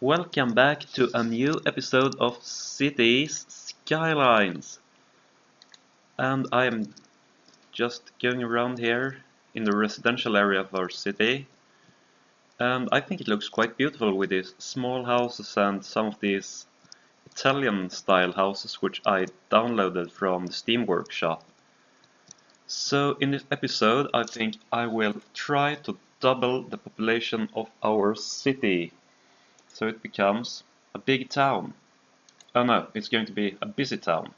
Welcome back to a new episode of Cities Skylines. And I'm just going around here in the residential area of our city. And I think it looks quite beautiful with these small houses and some of these Italian style houses which I downloaded from the Steam Workshop. So in this episode I think I will try to double the population of our city. So it becomes a big town. Oh no, it's going to be a busy town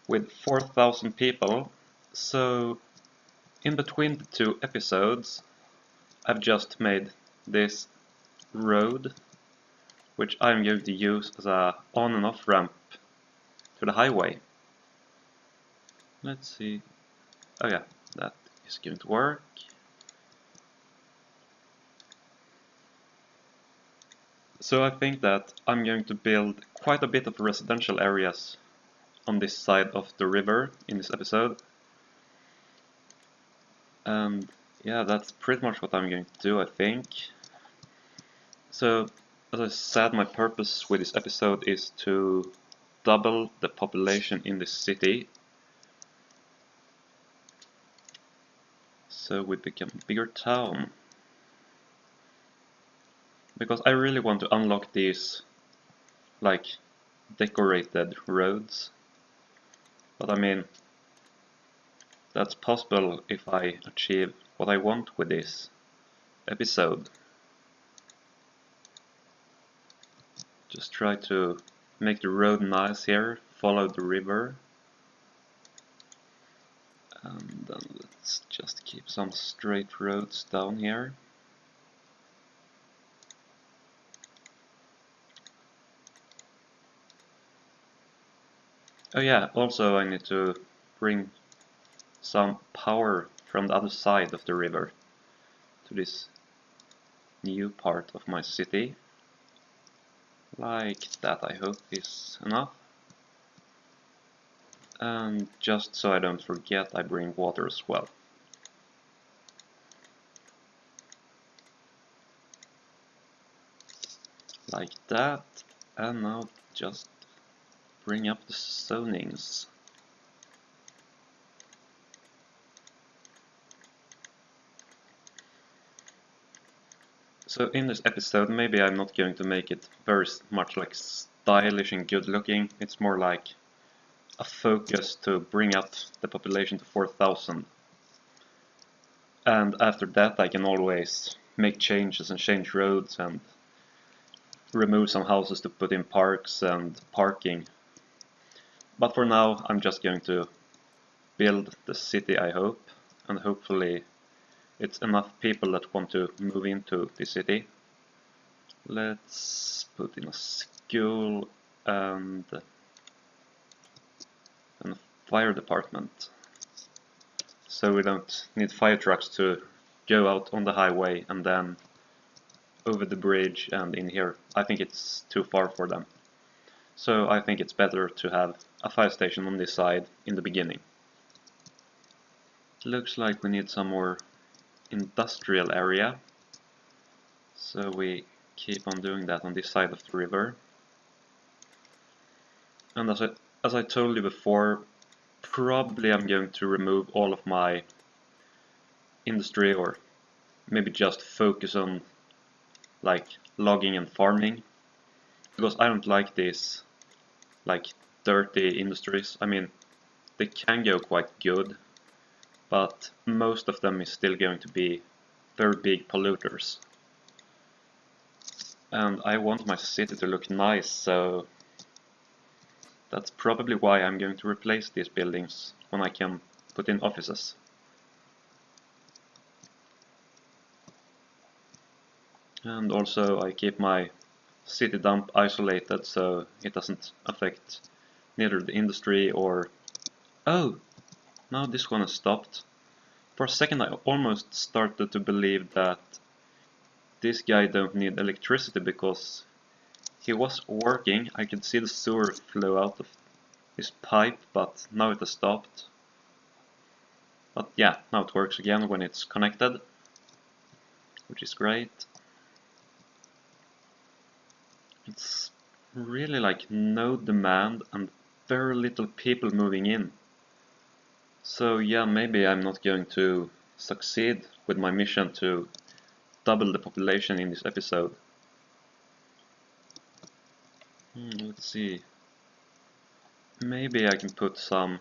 with 4,000 people. So in between the two episodes I've just made this road which I'm going to use as a on and off ramp to the highway. Let's see. Oh yeah, that is going to work. So I think that I'm going to build quite a bit of residential areas on this side of the river in this episode. And yeah, that's pretty much what I'm going to do, I think. So, as I said, my purpose with this episode is to double the population in this city. So we become a bigger town. Because I really want to unlock these, like, decorated roads. But I mean, that's possible if I achieve what I want with this episode. Just try to make the road nice here, follow the river. And then let's just keep some straight roads down here. Oh yeah, also I need to bring some power from the other side of the river to this new part of my city. Like that, I hope is enough. And just so I don't forget, I bring water as well. Like that, and now just bring up the zonings. So in this episode, maybe I'm not going to make it very much like stylish and good looking. It's more like a focus to bring up the population to 4,000. And after that I can always make changes and change roads and remove some houses to put in parks and parking. But for now I'm just going to build the city, I hope, and hopefully it's enough people that want to move into the city. Let's put in a school and a fire department, so we don't need fire trucks to go out on the highway and then over the bridge and in here. I think it's too far for them. So I think it's better to have a fire station on this side in the beginning. Looks like we need some more industrial area, so we keep on doing that on this side of the river. And as I told you before, probably I'm going to remove all of my industry, or maybe just focus on like logging and farming, because I don't like these like dirty industries. I mean, they can go quite good, but most of them is still going to be very big polluters. And I want my city to look nice, so that's probably why I'm going to replace these buildings when I can put in offices. And also I keep my city dump isolated so it doesn't affect neither the industry or... Oh! Now this one has stopped. For a second I almost started to believe that this guy don't need electricity because he was working. I could see the sewer flow out of his pipe, but now it has stopped. But yeah, now it works again when it's connected, which is great. It's really like no demand and very little people moving in. So yeah, maybe I'm not going to succeed with my mission to double the population in this episode. Let's see. Maybe I can put some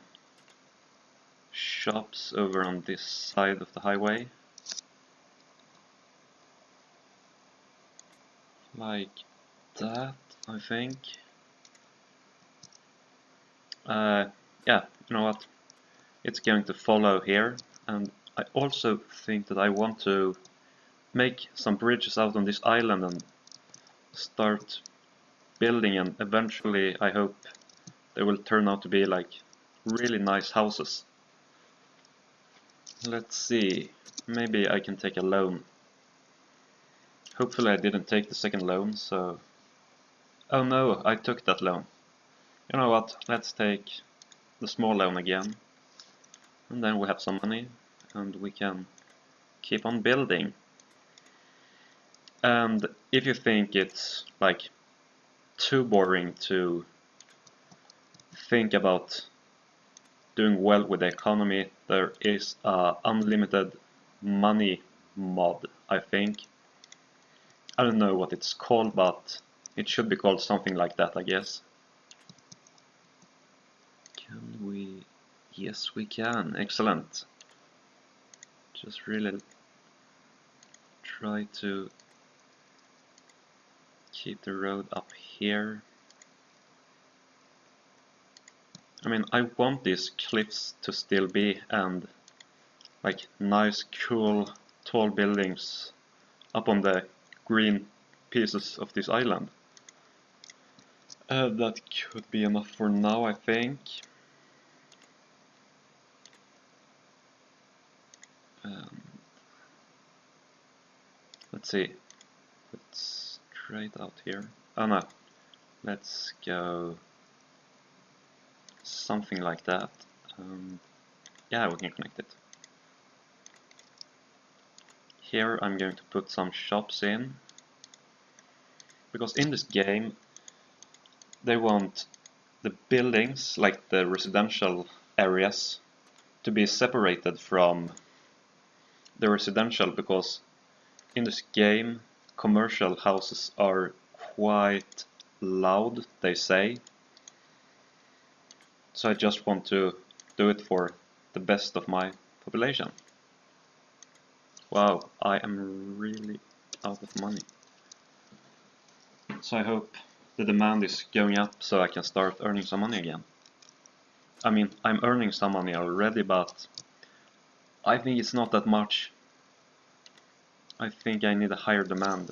shops over on this side of the highway. Like that, I think. Yeah, you know what? It's going to follow here, and I also think that I want to make some bridges out on this island and start building, and eventually I hope they will turn out to be like really nice houses. Let's see, maybe I can take a loan. Hopefully I didn't take the second loan, so... Oh no, I took that loan. You know what, let's take the small loan again. And then we have some money, and we can keep on building. And if you think it's like too boring to think about doing well with the economy, there is a unlimited money mod, I think. I don't know what it's called, but it should be called something like that, I guess. Can we... Yes, we can. Excellent. Just really try to keep the road up here. I mean, I want these cliffs to still be, and like nice, cool, tall buildings up on the green pieces of this island. That could be enough for now, I think. Let's see. Let's try it out here. Oh no. Let's go something like that. Yeah, we can connect it. Here I'm going to put some shops in, because in this game they want the buildings, like the residential areas, to be separated from the residential, because in this game commercial houses are quite loud, they say. So I just want to do it for the best of my population. Wow, I am really out of money. So I hope the demand is going up so I can start earning some money again. I mean, I'm earning some money already, but I think it's not that much. I think I need a higher demand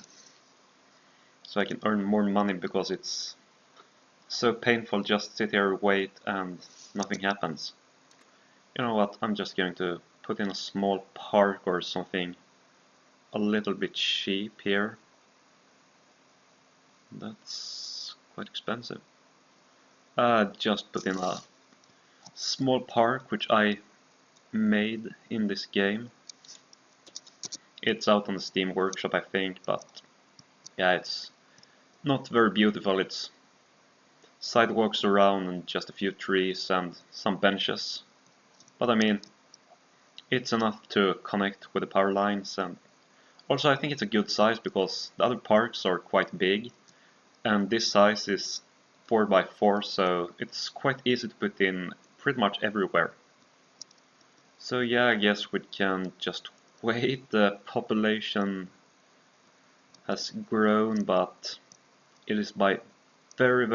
so I can earn more money, because it's so painful just sit here, wait, and nothing happens. You know what, I'm just going to put in a small park or something a little bit cheap here. That's quite expensive. Just put in a small park which I made in this game. It's out on the Steam Workshop, I think, but yeah, it's not very beautiful. It's sidewalks around and just a few trees and some benches. But I mean, it's enough to connect with the power lines, and also I think it's a good size because the other parks are quite big and this size is 4x4, so it's quite easy to put in pretty much everywhere. So yeah, I guess we can just wait. The population has grown, but it is by very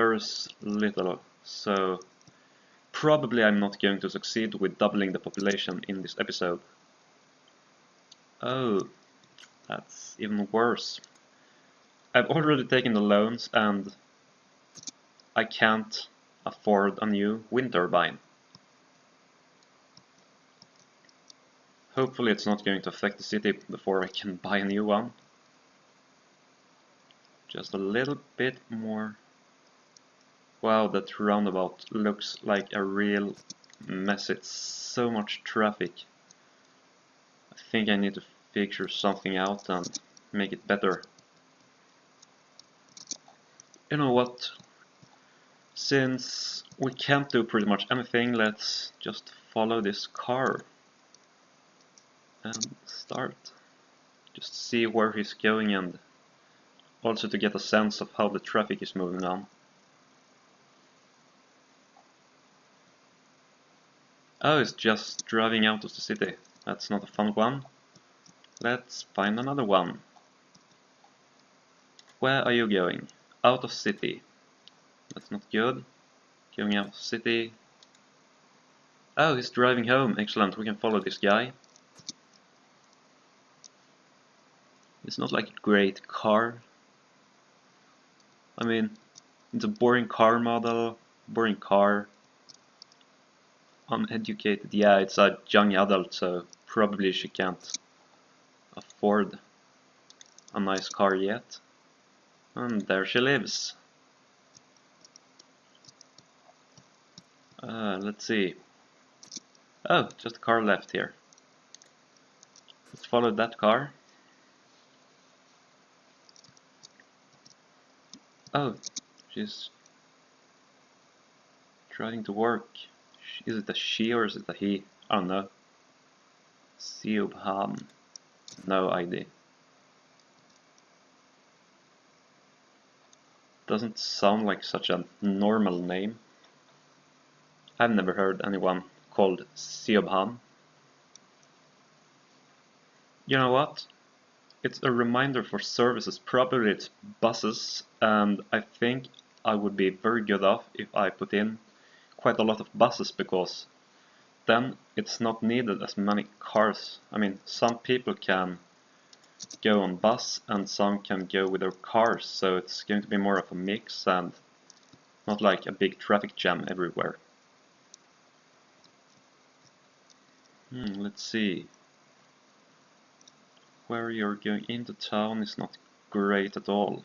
little, so probably I'm not going to succeed with doubling the population in this episode. Oh, that's even worse. I've already taken the loans and I can't afford a new wind turbine. Hopefully it's not going to affect the city before I can buy a new one. Just a little bit more. Wow, that roundabout looks like a real mess. It's so much traffic. I think I need to figure something out and make it better. You know what? Since we can't do pretty much anything, let's just follow this car and start. Just see where he's going and also to get a sense of how the traffic is moving on. Oh, it's just driving out of the city. That's not a fun one. Let's find another one. Where are you going? Out of city. That's not good. Going out of city. Oh, he's driving home. Excellent, we can follow this guy. It's not like a great car. I mean, it's a boring car model, boring car. Uneducated, yeah, it's a young adult, so probably she can't afford a nice car yet. And there she lives. Let's see. Oh, just a car left here. Let's follow that car. Oh, she's driving to work. Is it a she or is it a he? I don't know. Siobhan. No idea. Doesn't sound like such a normal name. I've never heard anyone called Siobhan. You know what? It's a reminder for services, probably it's buses, and I think I would be very good off if I put in quite a lot of buses, because then it's not needed as many cars. I mean, some people can go on bus and some can go with their cars, so it's going to be more of a mix and not like a big traffic jam everywhere. Let's see. Where you're going into town is not great at all.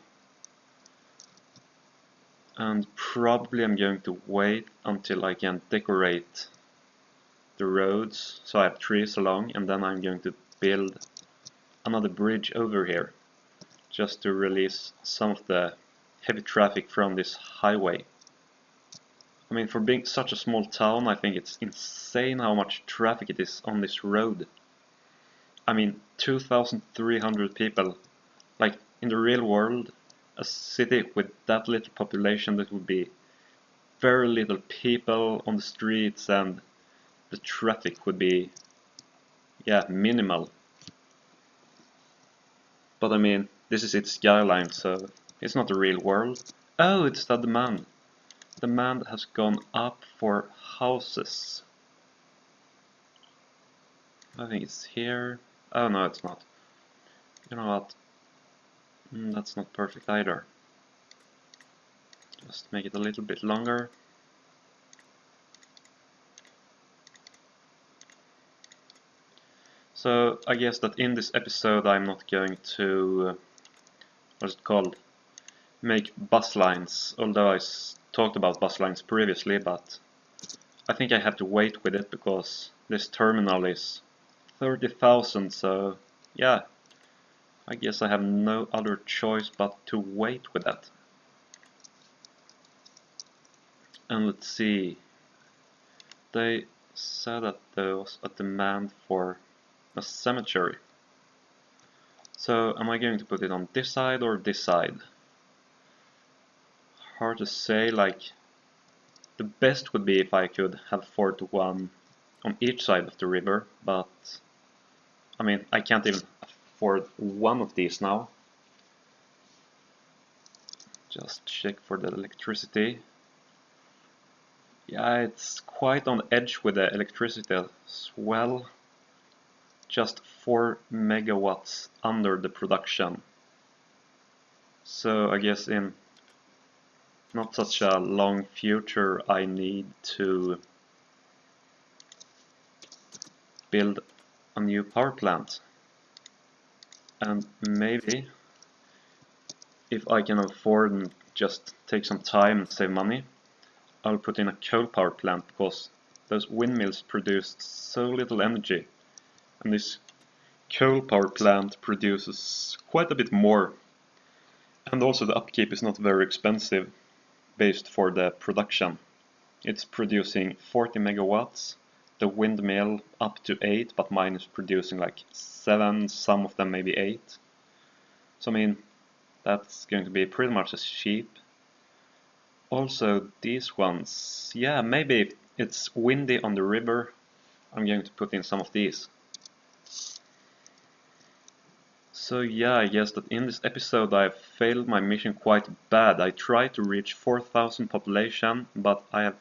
And probably I'm going to wait until I can decorate the roads so I have trees along, and then I'm going to build another bridge over here just to release some of the heavy traffic from this highway. I mean, for being such a small town, I think it's insane how much traffic it is on this road. I mean, 2,300 people. Like, in the real world, a city with that little population, that would be very little people on the streets and the traffic would be, yeah, minimal. But I mean, this is its Skylines, so it's not the real world. Oh, it's the demand. Demand has gone up for houses. I think it's here. Oh no, it's not. You know what? That's not perfect either. Just make it a little bit longer. So I guess that in this episode I'm not going to, what's it called, make bus lines, although I talked about bus lines previously, but I think I have to wait with it because this terminal is 30,000, so yeah, I guess I have no other choice but to wait with that. And let's see, they said that there was a demand for a cemetery. So am I going to put it on this side or this side? Hard to say. Like, the best would be if I could have 4 to 1 on each side of the river, but I mean, I can't even afford one of these now. Just check for the electricity. Yeah, it's quite on edge with the electricity as well. Just 4 megawatts under the production. So I guess in not such a long future I need to build a new power plant. And maybe if I can afford and just take some time and save money, I'll put in a coal power plant, because those windmills produce so little energy, and this coal power plant produces quite a bit more. And also the upkeep is not very expensive based for the production. It's producing 40 megawatts, the windmill up to 8, but mine is producing like 7, some of them maybe 8. So I mean, that's going to be pretty much as cheap. Also these ones, yeah, maybe if it's windy on the river, I'm going to put in some of these. So yeah, I guess that in this episode I failed my mission quite bad. I tried to reach 4,000 population, but I have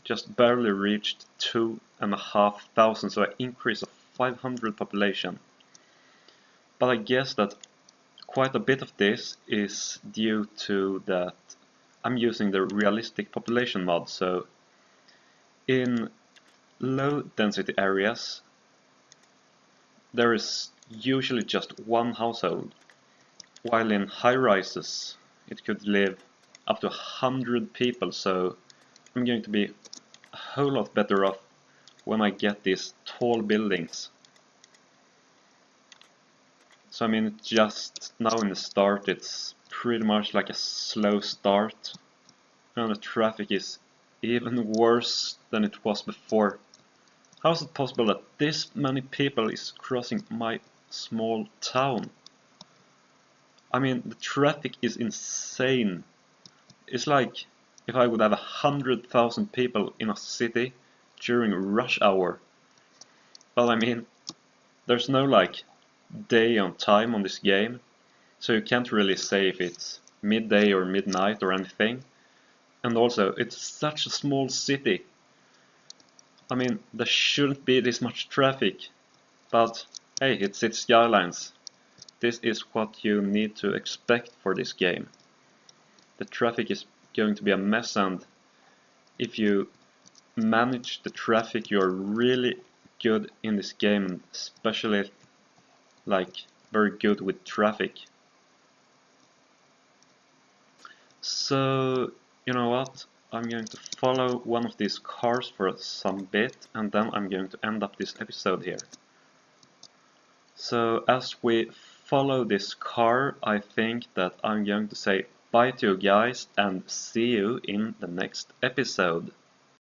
just barely reached 2,500, so an increase of 500 population. But I guess that quite a bit of this is due to that I'm using the realistic population mod, so in low density areas there is usually just one household, while in high rises it could live up to 100 people, so I'm going to be a whole lot better off when I get these tall buildings. So I mean, just now in the start it's pretty much like a slow start, and the traffic is even worse than it was before. How is it possible that this many people is crossing my small town? I mean, the traffic is insane. It's like if I would have 100,000 people in a city during rush hour. But I mean, there's no like day on time on this game, so you can't really say if it's midday or midnight or anything. And also, it's such a small city. I mean, there shouldn't be this much traffic. But hey, it's Skylines. This is what you need to expect for this game. The traffic is going to be a mess, and if you manage the traffic, you're really good in this game, especially like very good with traffic. So, you know what? I'm going to follow one of these cars for some bit, and then I'm going to end up this episode here. So as we follow this car, I think that I'm going to say bye to you guys and see you in the next episode.